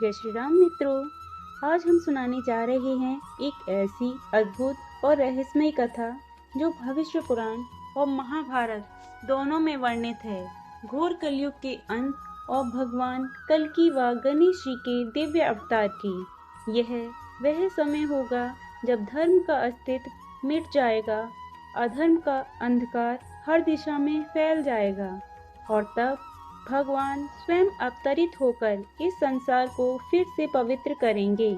जय श्री राम मित्रों। आज हम सुनाने जा रहे हैं एक ऐसी अद्भुत और रहस्यमय कथा जो भविष्य पुराण और महाभारत दोनों में वर्णित है। घोर कलयुग के अंत और भगवान कल्कि व गणेश जी के दिव्य अवतार की। यह वह समय होगा जब धर्म का अस्तित्व मिट जाएगा, अधर्म का अंधकार हर दिशा में फैल जाएगा और तब भगवान स्वयं अवतरित होकर इस संसार को फिर से पवित्र करेंगे।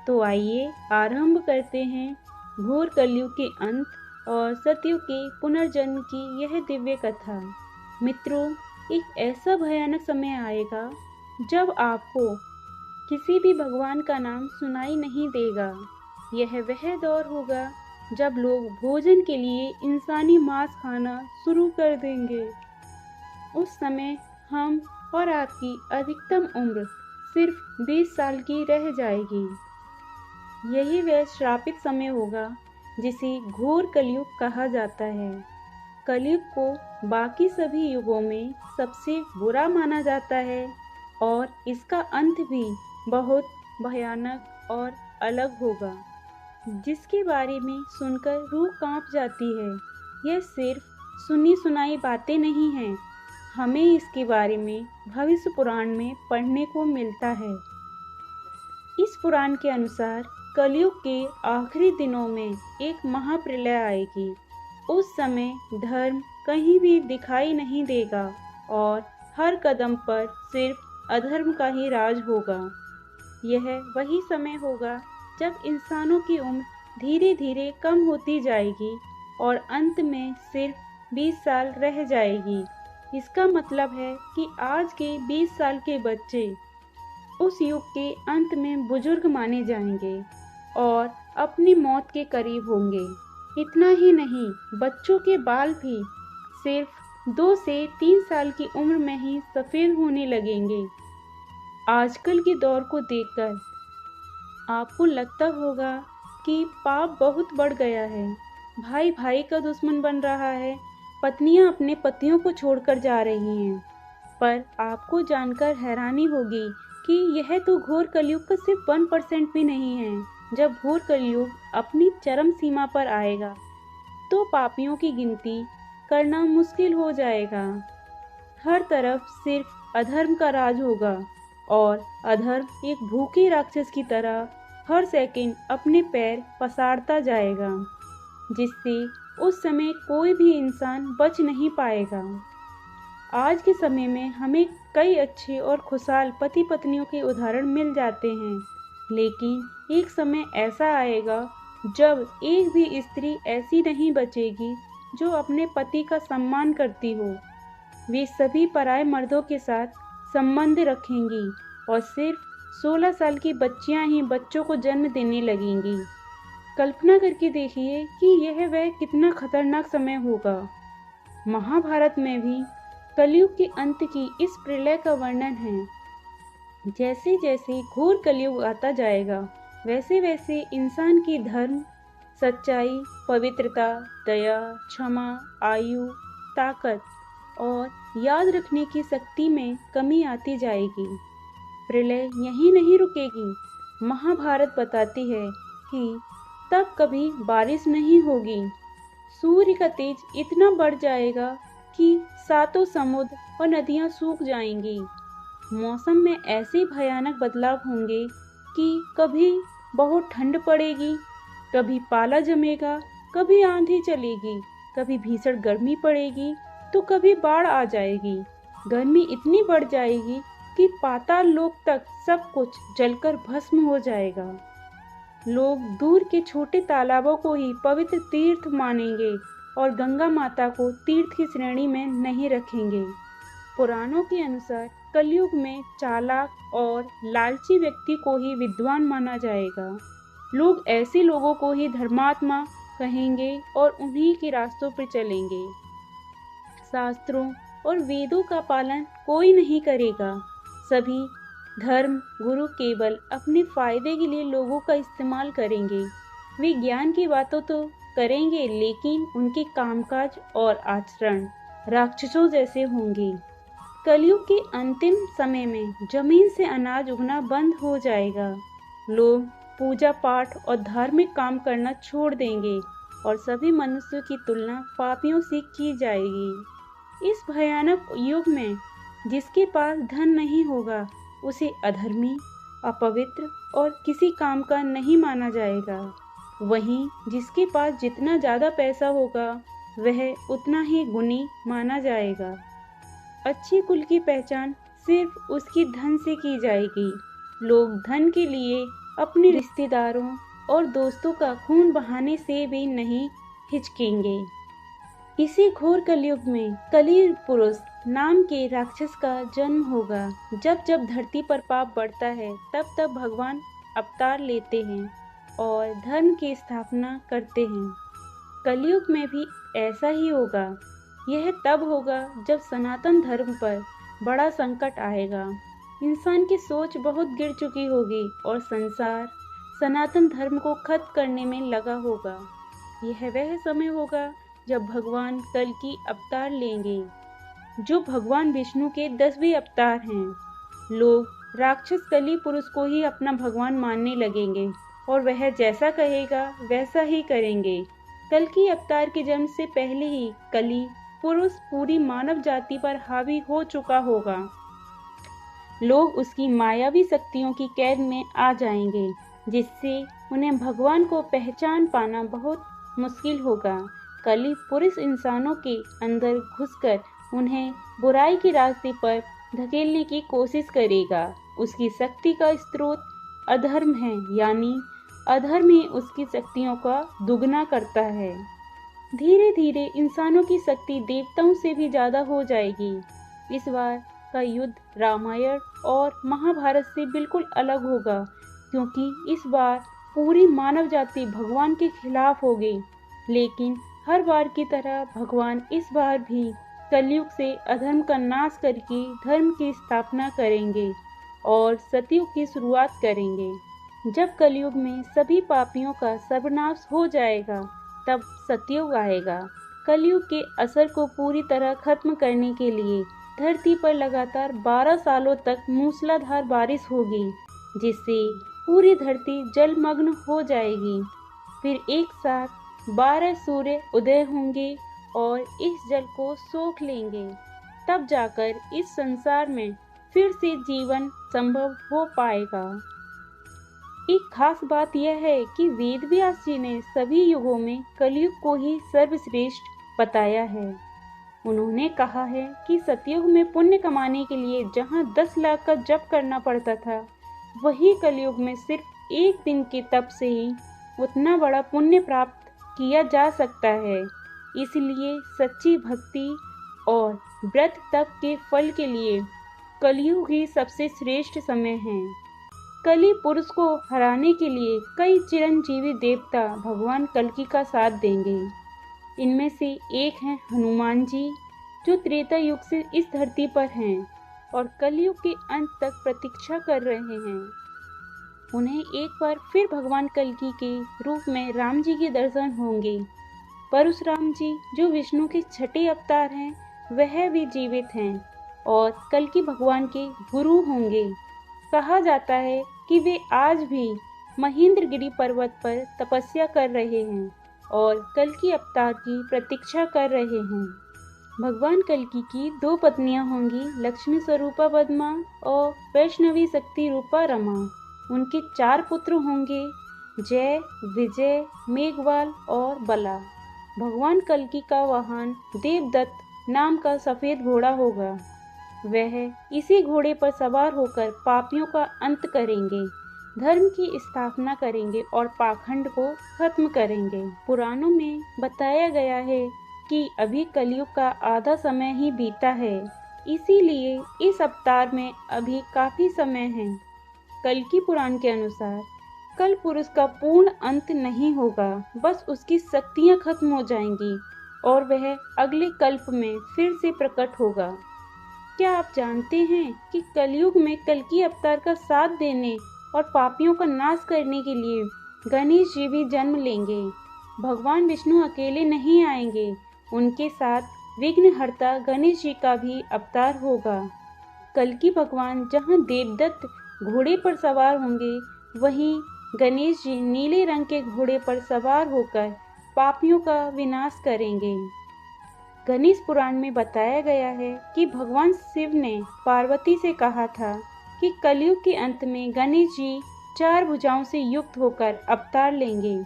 तो आइए आरंभ करते हैं घोर कलयुग के अंत और सतयुग के पुनर्जन्म की यह दिव्य कथा। मित्रों, एक ऐसा भयानक समय आएगा जब आपको किसी भी भगवान का नाम सुनाई नहीं देगा। यह वह दौर होगा जब लोग भोजन के लिए इंसानी मांस खाना शुरू कर देंगे। उस समय हम और आपकी अधिकतम उम्र सिर्फ 20 साल की रह जाएगी। यही वह श्रापित समय होगा जिसे घोर कलयुग कहा जाता है। कलयुग को बाकी सभी युगों में सबसे बुरा माना जाता है और इसका अंत भी बहुत भयानक और अलग होगा, जिसके बारे में सुनकर रूह कांप जाती है। यह सिर्फ सुनी सुनाई बातें नहीं हैं, हमें इसके बारे में भविष्य पुराण में पढ़ने को मिलता है। इस पुराण के अनुसार कलयुग के आखिरी दिनों में एक महाप्रलय आएगी। उस समय धर्म कहीं भी दिखाई नहीं देगा और हर कदम पर सिर्फ अधर्म का ही राज होगा। यह वही समय होगा जब इंसानों की उम्र धीरे धीरे कम होती जाएगी और अंत में सिर्फ 20 साल रह जाएगी। इसका मतलब है कि आज के 20 साल के बच्चे उस युग के अंत में बुजुर्ग माने जाएंगे और अपनी मौत के करीब होंगे। इतना ही नहीं, बच्चों के बाल भी सिर्फ 2 से 3 साल की उम्र में ही सफ़ेद होने लगेंगे। आजकल के दौर को देखकर आपको लगता होगा कि पाप बहुत बढ़ गया है। भाई भाई का दुश्मन बन रहा है, पत्नियां अपने पतियों को छोड़कर जा रही हैं। पर आपको जानकर हैरानी होगी कि यह तो घोर कलयुग का सिर्फ 1% भी नहीं है। जब घोर कलयुग अपनी चरम सीमा पर आएगा तो पापियों की गिनती करना मुश्किल हो जाएगा। हर तरफ सिर्फ अधर्म का राज होगा और अधर्म एक भूखे राक्षस की तरह हर सेकंड अपने पैर पसारता जाएगा, जिससे उस समय कोई भी इंसान बच नहीं पाएगा। आज के समय में हमें कई अच्छे और खुशहाल पति पत्नियों के उदाहरण मिल जाते हैं, लेकिन एक समय ऐसा आएगा जब एक भी स्त्री ऐसी नहीं बचेगी जो अपने पति का सम्मान करती हो। वे सभी पराये मर्दों के साथ संबंध रखेंगी और सिर्फ 16 साल की बच्चियां ही बच्चों को जन्म देने लगेंगी। कल्पना करके देखिए कि यह वह कितना खतरनाक समय होगा। महाभारत में भी कलयुग के अंत की इस प्रलय का वर्णन है। जैसे जैसे घोर कलयुग आता जाएगा, वैसे वैसे इंसान की धर्म, सच्चाई, पवित्रता, दया, क्षमा, आयु, ताकत और याद रखने की शक्ति में कमी आती जाएगी। प्रलय यहीं नहीं रुकेगी। महाभारत बताती है कि तब कभी बारिश नहीं होगी। सूर्य का तेज इतना बढ़ जाएगा कि 7 समुद्र और नदियां सूख जाएंगी। मौसम में ऐसे भयानक बदलाव होंगे कि कभी बहुत ठंड पड़ेगी, कभी पाला जमेगा, कभी आंधी चलेगी, कभी भीषण गर्मी पड़ेगी तो कभी बाढ़ आ जाएगी। गर्मी इतनी बढ़ जाएगी कि पाताल लोक तक सब कुछ जलकर भस्म हो जाएगा। लोग दूर के छोटे तालाबों को ही पवित्र तीर्थ मानेंगे और गंगा माता को तीर्थ की श्रेणी में नहीं रखेंगे। पुराणों के अनुसार कलयुग में चालाक और लालची व्यक्ति को ही विद्वान माना जाएगा। लोग ऐसे लोगों को ही धर्मात्मा कहेंगे और उन्हीं के रास्तों पर चलेंगे। शास्त्रों और वेदों का पालन कोई नहीं करेगा। सभी धर्म गुरु केवल अपने फायदे के लिए लोगों का इस्तेमाल करेंगे। वे ज्ञान की बातों तो करेंगे, लेकिन उनके कामकाज और आचरण राक्षसों जैसे होंगे। कलयुग के अंतिम समय में जमीन से अनाज उगना बंद हो जाएगा। लोग पूजा पाठ और धार्मिक काम करना छोड़ देंगे और सभी मनुष्यों की तुलना पापियों से की जाएगी। इस भयानक युग में जिसके पास धन नहीं होगा उसे अधर्मी, अपवित्र और किसी काम का नहीं माना जाएगा। वहीं जिसके पास जितना ज़्यादा पैसा होगा वह उतना ही गुणी माना जाएगा। अच्छी कुल की पहचान सिर्फ उसकी धन से की जाएगी। लोग धन के लिए अपने रिश्तेदारों और दोस्तों का खून बहाने से भी नहीं हिचकेंगे। इसी घोर कलयुग में कली पुरुष नाम के राक्षस का जन्म होगा। जब जब धरती पर पाप बढ़ता है तब तब भगवान अवतार लेते हैं और धर्म की स्थापना करते हैं। कलयुग में भी ऐसा ही होगा। यह तब होगा जब सनातन धर्म पर बड़ा संकट आएगा। इंसान की सोच बहुत गिर चुकी होगी और संसार सनातन धर्म को खत्म करने में लगा होगा। यह वह समय होगा जब भगवान कल्कि अवतार लेंगे, जो भगवान विष्णु के 10वें अवतार हैं। लोग राक्षस कली पुरुष को ही अपना भगवान मानने लगेंगे और वह जैसा कहेगा वैसा ही करेंगे। कल्कि अवतार के जन्म से पहले ही कली पुरुष पूरी मानव जाति पर हावी हो चुका होगा। लोग उसकी मायावी शक्तियों की कैद में आ जाएंगे, जिससे उन्हें भगवान को पहचान पाना बहुत मुश्किल होगा। कली पुरुष इंसानों के अंदर घुसकर उन्हें बुराई के रास्ते पर धकेलने की कोशिश करेगा। उसकी शक्ति का स्रोत अधर्म है, यानी अधर्म ही उसकी शक्तियों का दुगना करता है। धीरे धीरे इंसानों की शक्ति देवताओं से भी ज्यादा हो जाएगी। इस बार का युद्ध रामायण और महाभारत से बिल्कुल अलग होगा, क्योंकि इस बार पूरी मानव जाति भगवान के खिलाफ होगी। लेकिन हर बार की तरह भगवान इस बार भी कलयुग से अधर्म का नाश करके धर्म की स्थापना करेंगे और सतयुग की शुरुआत करेंगे। जब कलयुग में सभी पापियों का सर्वनाश हो जाएगा तब सतयुग आएगा। कलयुग के असर को पूरी तरह खत्म करने के लिए धरती पर लगातार 12 सालों तक मूसलाधार बारिश होगी, जिससे पूरी धरती जलमग्न हो जाएगी। फिर एक साथ 12 सूर्य उदय होंगे और इस जल को सोख लेंगे। तब जाकर इस संसार में फिर से जीवन संभव हो पाएगा। एक खास बात यह है कि वेद व्यास जी ने सभी युगों में कलयुग को ही सर्वश्रेष्ठ बताया है। उन्होंने कहा है कि सतयुग में पुण्य कमाने के लिए जहां 10 लाख का जप करना पड़ता था, वही कलयुग में सिर्फ एक दिन के तप से ही उतना बड़ा पुण्य प्राप्त किया जा सकता है। इसलिए सच्ची भक्ति और व्रत तप के फल के लिए कलयुग ही सबसे श्रेष्ठ समय है। कली पुरुष को हराने के लिए कई चिरंजीवी देवता भगवान कल्कि का साथ देंगे। इनमें से एक हैं हनुमान जी, जो त्रेता युग से इस धरती पर हैं और कलयुग के अंत तक प्रतीक्षा कर रहे हैं। उन्हें एक बार फिर भगवान कल्कि के रूप में राम जी के दर्शन होंगे। परशुराम जी, जो विष्णु के 6ठे अवतार हैं, वह भी जीवित हैं और कल्कि भगवान के गुरु होंगे। कहा जाता है कि वे आज भी महेंद्रगिरी पर्वत पर तपस्या कर रहे हैं और कल्कि अवतार की प्रतीक्षा कर रहे हैं। भगवान कल्कि की 2 पत्नियां होंगी, लक्ष्मी स्वरूपा पद्मा और वैष्णवी शक्ति रूपा रमा। उनके 4 पुत्र होंगे, जय, विजय, मेघवाल और बला। भगवान कल्कि का वाहन देवदत्त नाम का सफेद घोड़ा होगा। वह इसी घोड़े पर सवार होकर पापियों का अंत करेंगे, धर्म की स्थापना करेंगे और पाखंड को खत्म करेंगे। पुराणों में बताया गया है कि अभी कलयुग का आधा समय ही बीता है, इसीलिए इस अवतार में अभी काफी समय है। कल्कि पुराण के अनुसार कल पुरुष का पूर्ण अंत नहीं होगा, बस उसकी शक्तियां खत्म हो जाएंगी और वह अगले कल्प में फिर से प्रकट होगा। क्या आप जानते हैं कि कलयुग में कल्कि अवतार का साथ देने और पापियों का नाश करने के लिए गणेश जी भी जन्म लेंगे। भगवान विष्णु अकेले नहीं आएंगे, उनके साथ विघ्नहर्ता गणेश जी का भी अवतार होगा। कल्कि भगवान जहाँ देवदत्त घोड़े पर सवार होंगे, वहीं गणेश जी नीले रंग के घोड़े पर सवार होकर पापियों का विनाश करेंगे। गणेश पुराण में बताया गया है कि भगवान शिव ने पार्वती से कहा था कि कलयुग के अंत में गणेश जी 4 भुजाओं से युक्त होकर अवतार लेंगे।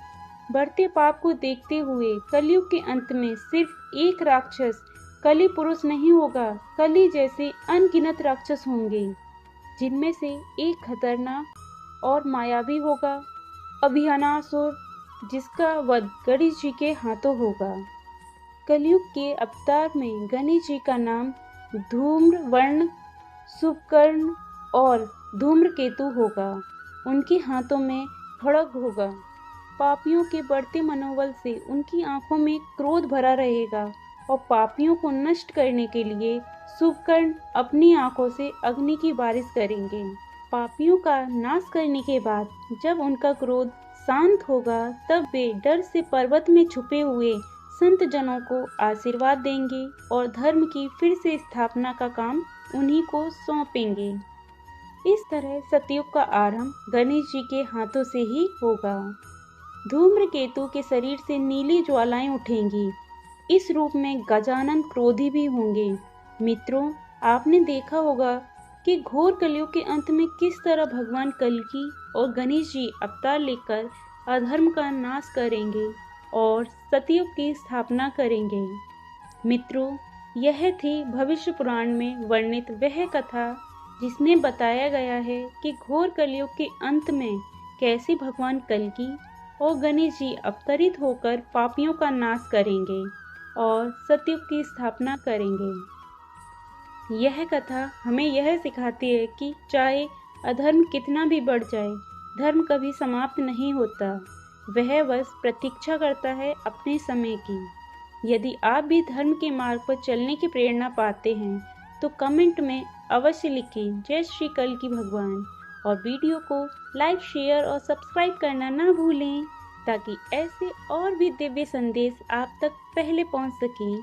बढ़ते पाप को देखते हुए कलयुग के अंत में सिर्फ एक राक्षस कलि पुरुष नहीं होगा, कलि जैसे अनगिनत राक्षस होंगे, जिनमें से एक खतरनाक और मायावी होगा, अभियानासुर, जिसका वध गणेश जी के हाथों होगा। कलयुग के अवतार में गणेश जी का नाम धूम्रवर्ण, शुभकर्ण और धूम्रकेतु होगा। उनके हाथों में खड्ग होगा। पापियों के बढ़ते मनोबल से उनकी आंखों में क्रोध भरा रहेगा और पापियों को नष्ट करने के लिए शुभकर्ण अपनी आंखों से अग्नि की बारिश करेंगे। पापियों का नाश करने के बाद जब उनका क्रोध शांत होगा, तब वे डर से पर्वत में छुपे हुए संत जनों को आशीर्वाद देंगे और धर्म की फिर से स्थापना का काम उन्हीं को सौंपेंगे। इस तरह सतयुग का आरंभ गणेश जी के हाथों से ही होगा। धूम्रकेतु के शरीर से नीली ज्वालाएं उठेंगी। इस रूप में गजानन क्रोधी भी होंगे। मित्रों, आपने देखा होगा कि घोर कलयुग के अंत में किस तरह भगवान कल्कि और गणेश जी अवतार लेकर अधर्म का नाश करेंगे और सतयुग की स्थापना करेंगे। मित्रों, यह थी भविष्य पुराण में वर्णित वह कथा जिसमें बताया गया है कि घोर कलयुग के अंत में कैसे भगवान कल्कि और गणेश जी अवतरित होकर पापियों का नाश करेंगे और सतयुग की स्थापना करेंगे। यह कथा हमें यह सिखाती है कि चाहे अधर्म कितना भी बढ़ जाए, धर्म कभी समाप्त नहीं होता। वह बस प्रतीक्षा करता है अपने समय की। यदि आप भी धर्म के मार्ग पर चलने की प्रेरणा पाते हैं तो कमेंट में अवश्य लिखें जय श्री कल्कि भगवान, और वीडियो को लाइक, शेयर और सब्सक्राइब करना ना भूलें, ताकि ऐसे और भी दिव्य संदेश आप तक पहले पहुंच सकें।